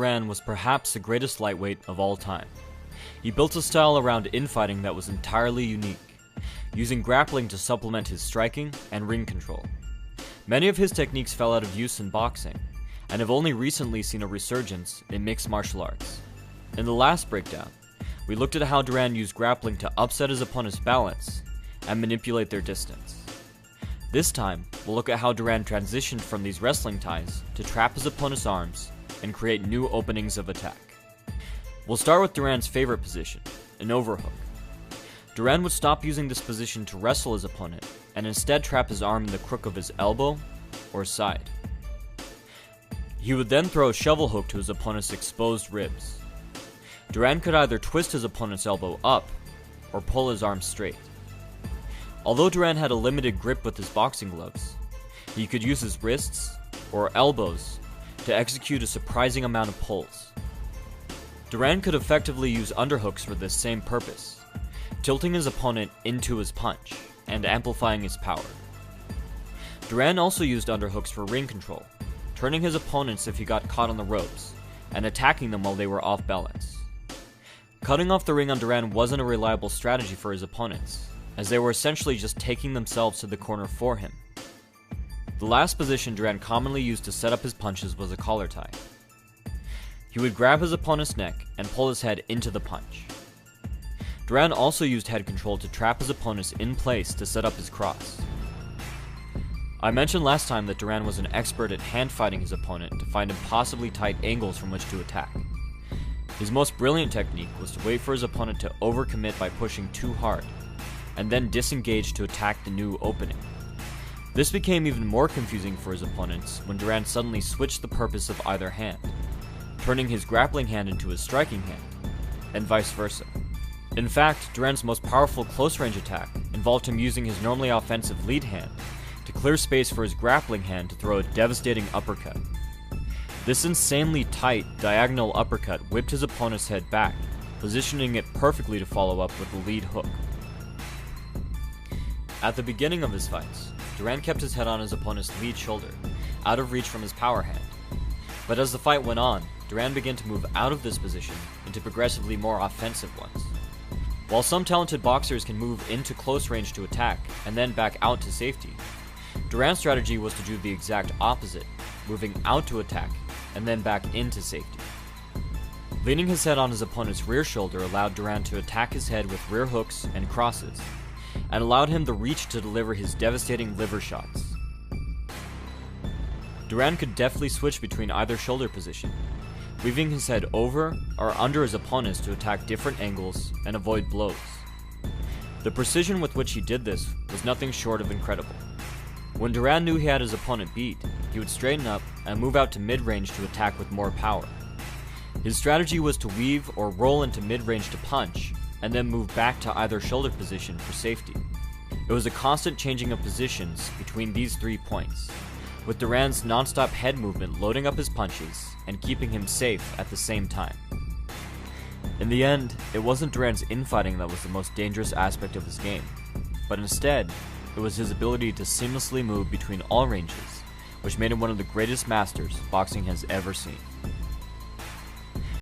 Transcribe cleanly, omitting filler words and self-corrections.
DURAN was perhaps the greatest lightweight of all time. He built a style around infighting that was entirely unique, using grappling to supplement his striking and ring control. Many of his techniques fell out of use in boxing, and have only recently seen a resurgence in mixed martial arts. In the last breakdown, we looked at how DURAN used grappling to upset his opponent's balance and manipulate their distance. This time, we'll look at how DURAN transitioned from these wrestling ties to trap his opponent's arms and create new openings of attack. We'll start with DURAN's favorite position, an overhook. DURAN would stop using this position to wrestle his opponent and instead trap his arm in the crook of his elbow or side. He would then throw a shovel hook to his opponent's exposed ribs. DURAN could either twist his opponent's elbow up or pull his arm straight. Although DURAN had a limited grip with his boxing gloves, he could use his wrists or elbows to execute a surprising amount of pulls. DURAN could effectively use underhooks for this same purpose, tilting his opponent into his punch and amplifying his power. DURAN also used underhooks for ring control, turning his opponents if he got caught on the ropes, and attacking them while they were off balance. Cutting off the ring on DURAN wasn't a reliable strategy for his opponents, as they were essentially just taking themselves to the corner for him. The last position DURAN commonly used to set up his punches was a collar tie. He would grab his opponent's neck and pull his head into the punch. DURAN also used head control to trap his opponents in place to set up his cross. I mentioned last time that DURAN was an expert at hand fighting his opponent to find impossibly tight angles from which to attack. His most brilliant technique was to wait for his opponent to overcommit by pushing too hard, and then disengage to attack the new opening. This became even more confusing for his opponents when DURAN suddenly switched the purpose of either hand, turning his grappling hand into his striking hand, and vice versa. In fact, DURAN's most powerful close-range attack involved him using his normally offensive lead hand to clear space for his grappling hand to throw a devastating uppercut. This insanely tight, diagonal uppercut whipped his opponent's head back, positioning it perfectly to follow up with the lead hook. At the beginning of his fights, DURAN kept his head on his opponent's lead shoulder, out of reach from his power hand. But as the fight went on, DURAN began to move out of this position into progressively more offensive ones. While some talented boxers can move into close range to attack, and then back out to safety, DURAN's strategy was to do the exact opposite, moving out to attack, and then back into safety. Leaning his head on his opponent's rear shoulder allowed DURAN to attack his head with rear hooks and crosses, and allowed him the reach to deliver his devastating liver shots. DURAN could deftly switch between either shoulder position, weaving his head over or under his opponents to attack different angles and avoid blows. The precision with which he did this was nothing short of incredible. When DURAN knew he had his opponent beat, he would straighten up and move out to mid-range to attack with more power. His strategy was to weave or roll into mid-range to punch, and then move back to either shoulder position for safety. It was a constant changing of positions between these 3 points, with DURAN's non-stop head movement loading up his punches and keeping him safe at the same time. In the end, it wasn't DURAN's infighting that was the most dangerous aspect of his game, but instead, it was his ability to seamlessly move between all ranges, which made him one of the greatest masters boxing has ever seen.